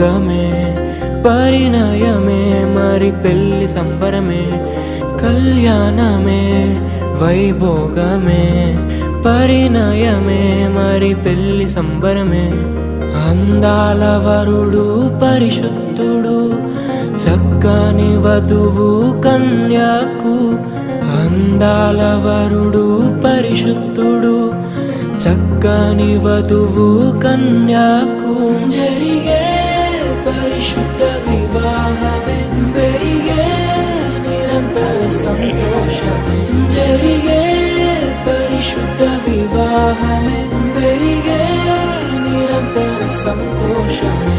వైభోగమే పరిణయమే మరి పెళ్లి సంబరమే కళ్యాణమే వైభోగమే పరిణయమే మరి పెళ్లి సంబరమే అందాల వరుడు పరిశుద్ధుడు చక్కని వధువు కన్యాకు అందాల వరుడు పరిశుద్ధుడు చక్కని వధువు కన్యాకు జరిగే పరిశుద్ధ వివాహమే పెరిగే నిరంతర సంతోషమే జరిగే పరిశుద్ధ వివాహమే పెరిగే నిరంతర సంతోషమే